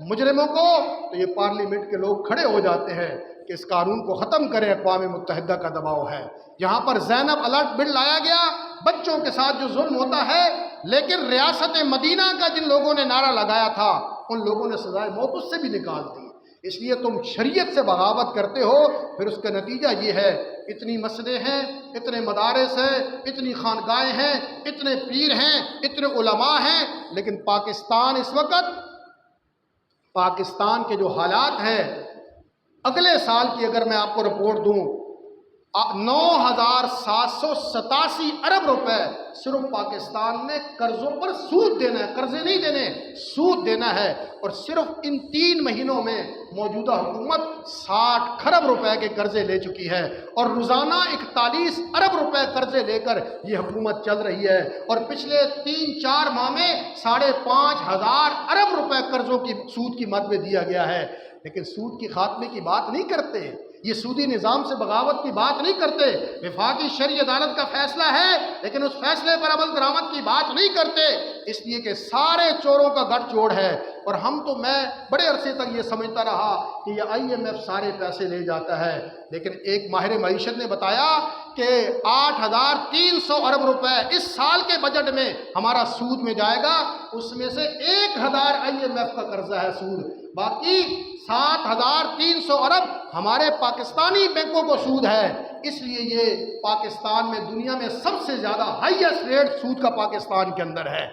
مجرموں کو، تو یہ پارلیمنٹ کے لوگ کھڑے ہو جاتے ہیں کہ اس قانون کو ختم کریں، اقوام متحدہ کا دباؤ ہے۔ یہاں پر زینب الرٹ بل لایا گیا، بچوں کے ساتھ جو ظلم ہوتا ہے، لیکن ریاست مدینہ کا جن لوگوں نے نعرہ لگایا تھا ان لوگوں نے سزائے موت اس سے بھی نکال دی۔ اس لیے تم شریعت سے بغاوت کرتے ہو، پھر اس کا نتیجہ یہ ہے اتنی مسجدیں ہیں، اتنے مدارس ہیں، اتنی خانقاہیں ہیں، اتنے پیر ہیں، اتنے علماء ہیں، لیکن پاکستان اس وقت، پاکستان کے جو حالات ہیں، اگلے سال کی اگر میں آپ کو رپورٹ دوں، 9,787 ارب روپے صرف پاکستان نے قرضوں پر سود دینا ہے، قرضے نہیں دینے، سود دینا ہے، اور صرف ان 3 مہینوں میں موجودہ حکومت 60 کھرب روپے کے قرضے لے چکی ہے، اور روزانہ 41 ارب روپے قرضے لے کر یہ حکومت چل رہی ہے، اور پچھلے 3-4 ماہ میں 5,500 ارب روپے قرضوں کی سود کی مد میں دیا گیا ہے۔ لیکن سود کی خاتمے کی بات نہیں کرتے، یہ سودی نظام سے بغاوت کی بات نہیں کرتے، وفاقی شرعی عدالت کا فیصلہ ہے لیکن اس فیصلے پر عمل درآمد کی بات نہیں کرتے، اس لیے کہ سارے چوروں کا گٹھ جوڑ ہے۔ اور میں بڑے عرصے تک یہ سمجھتا رہا کہ یہ IMF سارے پیسے لے جاتا ہے، لیکن ایک ماہر معیشت نے بتایا کہ 8,300 ارب روپے اس سال کے بجٹ میں ہمارا سود میں جائے گا، اس میں سے 1,000 IMF کا قرضہ ہے سود، باقی 7,300 ارب ہمارے پاکستانی بینکوں کو سود ہے۔ اس لیے یہ پاکستان میں دنیا میں سب سے زیادہ ہائیسٹ ریٹ سود کا پاکستان کے اندر ہے۔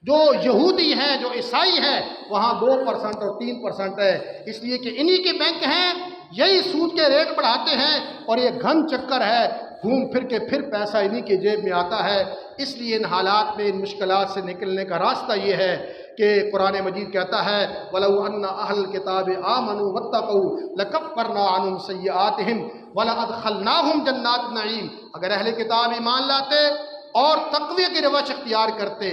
جو یہودی ہیں، جو عیسائی ہیں، وہاں 2% اور 3% ہے، اس لیے کہ انہی کے بینک ہیں، یہی سود کے ریٹ بڑھاتے ہیں، اور یہ گھن چکر ہے، گھوم پھر کے پھر پیسہ انہی کے جیب میں آتا ہے۔ اس لیے ان حالات میں، ان مشکلات سے نکلنے کا راستہ یہ ہے کہ قرآن مجید کہتا ہے وَلَوْ أَنَّ أَهْلَ الْكِتَابِ آمَنُوا وَاتَّقَوْا لَكَفَّرْنَا عَنْهُمْ سَيِّئَاتِهِمْ وَلَأَدْخَلْنَاهُمْ جَنَّاتِ النَّعِيمِ۔ اگر اہل کتاب ایمان لاتے اور تقوی کی روش اختیار کرتے،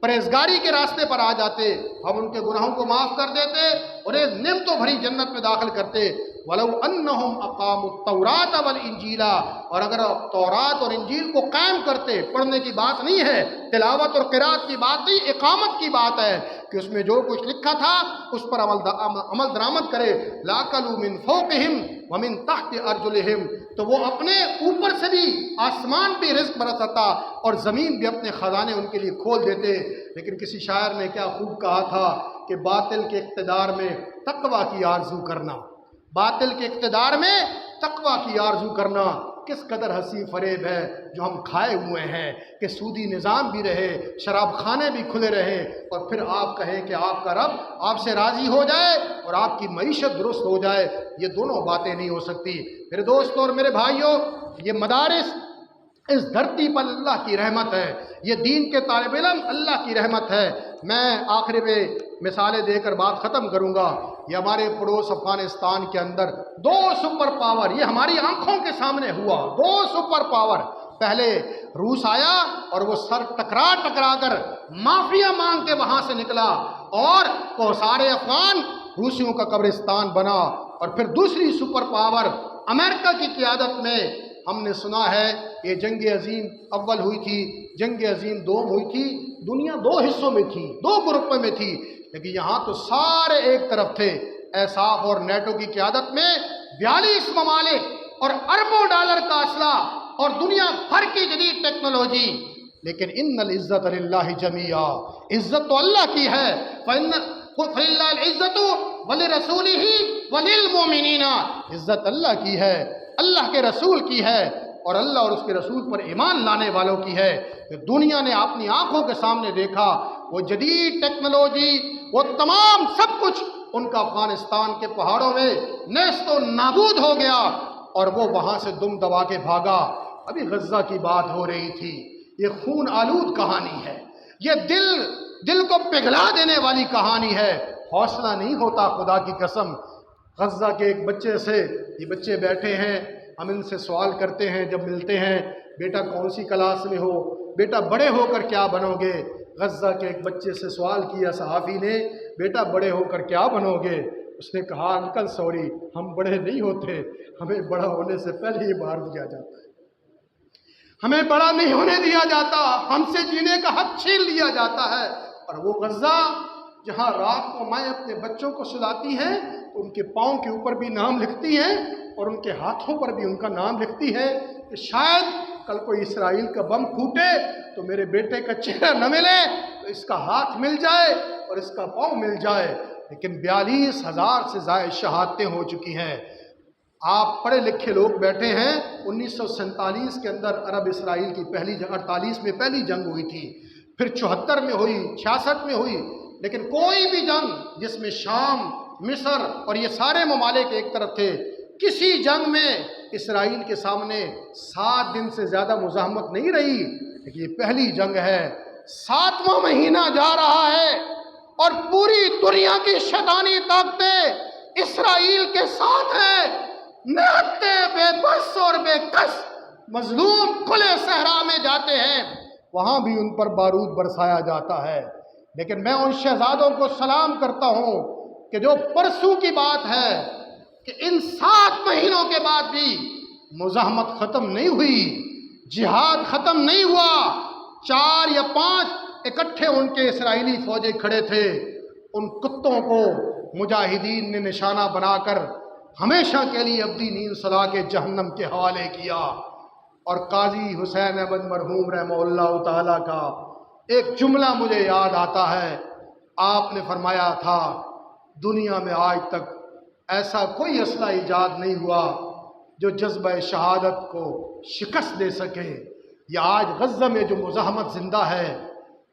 پرہیزگاری کے راستے پر آ جاتے، ہم ان کے گناہوں کو معاف کر دیتے اور ایک نعمتوں بھری جنت میں داخل کرتے۔ وَلَوْ أَنَّهُمْ أَقَامُوا التَّوْرَاةَ وَالْإِنْجِيلَ، اور اگر تورات اور انجیل کو قائم کرتے، پڑھنے کی بات نہیں ہے، تلاوت اور قرات کی بات نہیں، اقامت کی بات ہے کہ اس میں جو کچھ لکھا تھا اس پر عمل درآمد کرے۔ لَأَكَلُوا مِنْ فَوْقِهِمْ وَمِنْ تَحْتِ أَرْجُلِهِمْ، تو وہ اپنے اوپر سے بھی، آسمان بھی رزق برساتا اور زمین بھی اپنے خزانے ان کے لیے کھول دیتے۔ لیکن کسی شاعر نے کیا خوب کہا تھا کہ باطل کے اقتدار میں تقوی کی آرزو کرنا، باطل کے اقتدار میں تقوی کی آرزو کرنا کس قدر حسین فریب ہے جو ہم کھائے ہوئے ہیں کہ سودی نظام بھی رہے، شراب خانے بھی کھلے رہے، اور پھر آپ کہیں کہ آپ کا رب آپ سے راضی ہو جائے اور آپ کی معیشت درست ہو جائے۔ یہ دونوں باتیں نہیں ہو سکتی۔ میرے دوستوں اور میرے بھائیوں، یہ مدارس اس دھرتی پر اللہ کی رحمت ہے، یہ دین کے طالب علم اللہ کی رحمت ہے۔ میں آخری میں مثالیں دے کر بات ختم کروں گا۔ یہ ہمارے پڑوس افغانستان کے اندر 2 سپر پاور، یہ ہماری آنکھوں کے سامنے ہوا، 2 سپر پاور۔ پہلے روس آیا اور وہ سر ٹکرا کر معافیا مانگ کے وہاں سے نکلا، اور کوثار افغان روسیوں کا قبرستان بنا۔ اور پھر دوسری سپر پاور امریکہ کی قیادت میں، ہم نے سنا ہے یہ جنگ عظیم اول ہوئی تھی، جنگ عظیم دوم ہوئی تھی، دنیا 2 حصوں میں تھی، 2 گروپوں میں تھی، لیکن یہاں تو سارے ایک طرف تھے۔ ایساف اور نیٹو کی قیادت میں 42 ممالک اور اربوں ڈالر کا اسلحہ اور دنیا بھر کی جدید ٹیکنالوجی، لیکن ان العزت للہ جمیعا، عزت تو اللہ کی ہے، فَلِلَّهِ الْعِزَّةُ وَلِرَسُولِهِ وَلِلْمُؤْمِنِينَ، عزت اللہ کی ہے، اللہ کے رسول کی ہے، اور اللہ اور اس کے رسول پر ایمان لانے والوں کی ہے۔ کہ دنیا نے اپنی آنکھوں کے سامنے دیکھا وہ جدید ٹیکنالوجی، وہ تمام سب کچھ ان کا افغانستان کے پہاڑوں میں نیست و نابود ہو گیا، اور وہ وہاں سے دم دبا کے بھاگا۔ ابھی غزہ کی بات ہو رہی تھی، یہ خون آلود کہانی ہے، یہ دل کو پگھلا دینے والی کہانی ہے۔ حوصلہ نہیں ہوتا خدا کی قسم۔ غزہ کے ایک بچے سے، یہ بچے بیٹھے ہیں، ہم ان سے سوال کرتے ہیں جب ملتے ہیں، بیٹا کون سی کلاس میں ہو، بیٹا بڑے ہو کر کیا بنو گے؟ غزہ کے ایک بچے سے سوال کیا صحافی نے، بیٹا بڑے ہو کر کیا بنو گے؟ اس نے کہا انکل سوری، ہم بڑے نہیں ہوتے، ہمیں بڑا ہونے سے پہلے ہی مار دیا جاتا ہے، ہمیں بڑا نہیں ہونے دیا جاتا، ہم سے جینے کا حق چھین لیا جاتا ہے۔ اور وہ غزہ جہاں رات کو مائیں اپنے بچوں کو سلاتی ہیں، ان کے پاؤں کے اوپر بھی نام لکھتی ہیں اور ان کے ہاتھوں پر بھی ان کا نام لکھتی ہے کہ شاید کل کوئی اسرائیل کا بم پھوٹے تو میرے بیٹے کا چہرہ نہ ملے، تو اس کا ہاتھ مل جائے اور اس کا پاؤں مل جائے۔ لیکن 42,000 سے زائد شہادتیں ہو چکی ہیں۔ آپ پڑھے لکھے لوگ بیٹھے ہیں، 1947 کے اندر عرب اسرائیل کی پہلی جنگ، 48 میں پہلی جنگ ہوئی تھی، پھر 74 میں ہوئی، 66 میں ہوئی، لیکن کوئی بھی جنگ جس میں شام، مصر اور یہ سارے ممالک ایک طرف تھے، کسی جنگ میں اسرائیل کے سامنے 7 دن سے زیادہ مزاحمت نہیں رہی۔ لیکن یہ پہلی جنگ ہے، 7واں مہینہ جا رہا ہے اور پوری دنیا کی شیطانی طاقتیں اسرائیل کے ساتھ ہیں۔ نہتے بے بس اور بے کس مظلوم کھلے صحرا میں جاتے ہیں، وہاں بھی ان پر بارود برسایا جاتا ہے۔ لیکن میں ان شہزادوں کو سلام کرتا ہوں کہ جو پرسوں کی بات ہے کہ ان 7 مہینوں کے بعد بھی مزاحمت ختم نہیں ہوئی، جہاد ختم نہیں ہوا۔ 4 یا 5 اکٹھے ان کے اسرائیلی فوجی کھڑے تھے، ان کتوں کو مجاہدین نے نشانہ بنا کر ہمیشہ کے لیے ابدی نیند سلا کے جہنم کے حوالے کیا۔ اور قاضی حسین احمد مرحوم رحمہ اللہ تعالیٰ کا ایک جملہ مجھے یاد آتا ہے، آپ نے فرمایا تھا دنیا میں آج تک ایسا کوئی اسلحہ ایجاد نہیں ہوا جو جذبہ شہادت کو شکست دے سکے۔ یا آج غزہ میں جو مزاحمت زندہ ہے،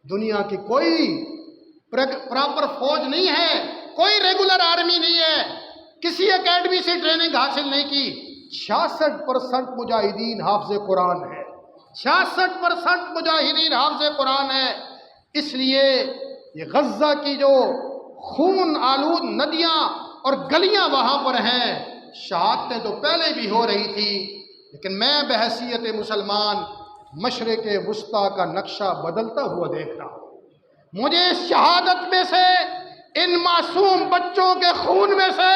دنیا کی کوئی پراپر فوج نہیں ہے، کوئی ریگولر آرمی نہیں ہے، کسی اکیڈمی سے ٹریننگ حاصل نہیں کی۔ 66% مجاہدین حافظ قرآن ہے، 66% مجاہدین حافظ قرآن ہے۔ اس لیے یہ غزہ کی جو خون آلود ندیاں اور گلیاں وہاں پر ہیں، شہادتیں تو پہلے بھی ہو رہی تھی، لیکن میں بحیثیت مسلمان مشرق وسطیٰ کا نقشہ بدلتا ہوا دیکھ رہا ہوں۔ مجھے اس شہادت میں سے، ان معصوم بچوں کے خون میں سے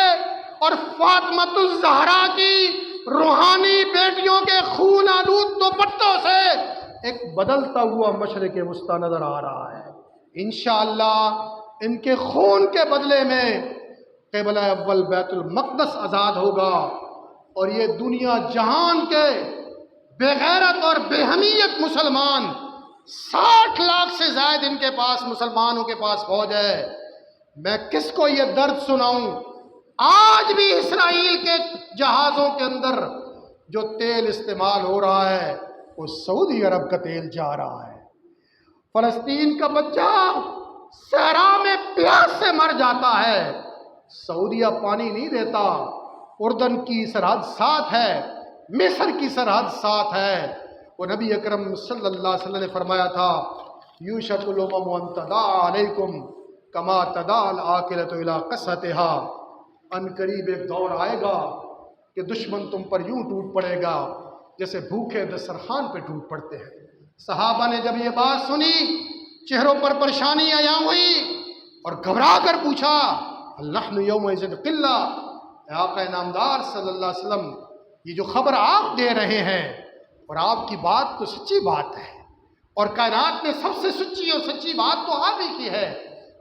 اور فاطمۃ الزہرا کی روحانی بیٹیوں کے خون آلود دوپٹوں سے ایک بدلتا ہوا مشرق وسطیٰ نظر آ رہا ہے۔ انشاءاللہ ان کے خون کے بدلے میں قبلہ اول بیت المقدس آزاد ہوگا، اور یہ دنیا جہان کے بے غیرت اور بے حمیت مسلمان، 60 لاکھ سے زائد ان کے پاس مسلمانوں کے پاس فوج ہے، میں کس کو یہ درد سناؤں؟ آج بھی اسرائیل کے جہازوں کے اندر جو تیل استعمال ہو رہا ہے وہ سعودی عرب کا تیل جا رہا ہے۔ فلسطین کا بچہ صحرا میں پیاس سے مر جاتا ہے، سعودیہ پانی نہیں دیتا۔ اردن کی سرحد ساتھ ہے، مصر کی سرحد ساتھ ہے۔ وہ نبی اکرم صلی اللہ علیہ وسلم نے فرمایا تھا یوشک الامم ان تداعی علیکم کما تداعی العاقلۃ الی قصتها، ان قریب ایک دور آئے گا کہ دشمن تم پر یوں ٹوٹ پڑے گا جیسے بھوکے دسترخوان پہ ٹوٹ پڑتے ہیں۔ صحابہ نے جب یہ بات سنی چہروں پر پریشانی عیاں ہوئی اور گھبرا کر پوچھا نحن یومئذ قلہ، اے آقا نامدار صلی اللہ علیہ وسلم، یہ جو خبر آپ دے رہے ہیں اور آپ کی بات تو سچی بات ہے، اور کائنات میں سب سے سچی اور سچی بات تو آپ ہی کی ہے،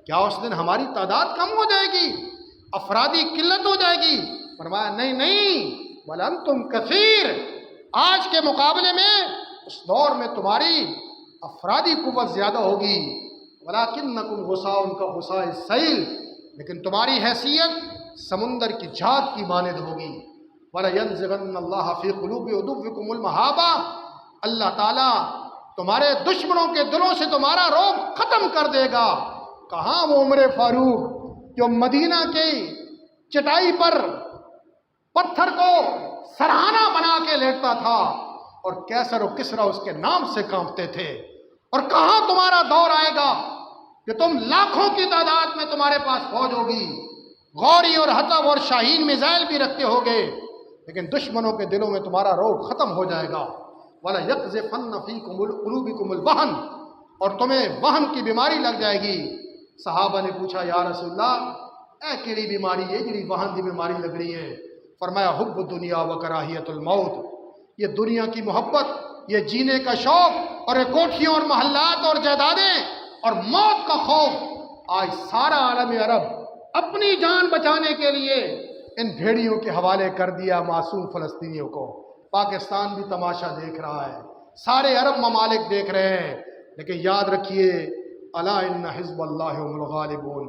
کیا اس دن ہماری تعداد کم ہو جائے گی، افرادی قلت ہو جائے گی؟ فرمایا نہیں نہیں، وَلَنْتُمْ کثیر، آج کے مقابلے میں اس دور میں تمہاری افرادی قوت زیادہ ہوگی، وَلَكِنَّكُمْ غُثَاءٌ كَغُثَاءِ السَّيْلِ، لیکن تمہاری حیثیت سمندر کی جھاگ کی مانند ہوگی۔ وَلَيَنزِغَنَّ اللَّهُ فِي قُلُوبِ عُدُوِّكُمُ الْمَحَابَّةَ، اللہ تعالیٰ تمہارے دشمنوں کے دلوں سے تمہارا رعب ختم کر دے گا۔ کہاں وہ عمر فاروق جو مدینہ کی چٹائی پر پتھر کو سرہانہ بنا کے لیٹتا تھا، اور کیسر و کسرا اس کے نام سے کانپتے تھے۔ اور کہاں تمہارا دور آئے گا کہ تم لاکھوں کی تعداد میں تمہارے پاس فوج ہوگی، غوری اور حطب اور شاہین میزائل بھی رکھتے ہوگے، لیکن دشمنوں کے دلوں میں تمہارا روب ختم ہو جائے گا۔ وَلَا يَقْذِفَنَّ فِي قُلُوبِكُمُ الْوَهْنَ، اور تمہیں وہن کی بیماری لگ جائے گی۔ صحابہ نے پوچھا یا رسول اللہ اے کیڑی بیماری ہے جڑی وہن کی بیماری لگ رہی ہے؟ فرمایا حب الدنیا و کراہیت الموت، یہ دنیا کی محبت، یہ جینے کا شوق، اور یہ کوٹھیوں اور محلات اور جائیدادیں اور موت کا خوف۔ آج سارا عالم عرب اپنی جان بچانے کے لیے ان بھیڑیوں کے حوالے کر دیا معصوم فلسطینیوں کو۔ پاکستان بھی تماشا دیکھ رہا ہے، سارے عرب ممالک دیکھ رہے ہیں، لیکن یاد رکھیے الا ان حزب اللہ هم الغالبون،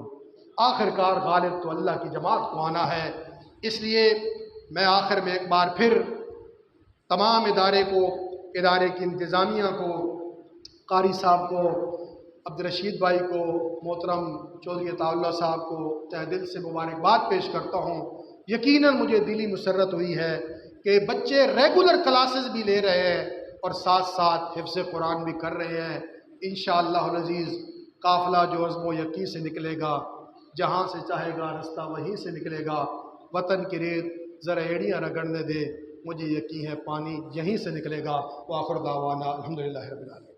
آخر کار غالب تو اللہ کی جماعت کو آنا ہے۔ اس لیے میں آخر میں ایک بار پھر تمام ادارے کی انتظامیہ کو، قاری صاحب کو، عبدالرشید بھائی کو، محترم چودھری عطا اللہ صاحب کو تہ دل سے مبارکباد پیش کرتا ہوں۔ یقیناً مجھے دلی مسرت ہوئی ہے کہ بچے ریگولر کلاسز بھی لے رہے ہیں اور ساتھ ساتھ حفظ قرآن بھی کر رہے ہیں۔ انشاءاللہ العزیز قافلہ جو عزم و یقین سے نکلے گا، جہاں سے چاہے گا رستہ وہیں سے نکلے گا۔ وطن کی ریت ذرا ایڑیاں رگڑنے دے، مجھے یقین ہے پانی یہیں سے نکلے گا۔ وآخر دعوانا الحمدللہ رب العالمین۔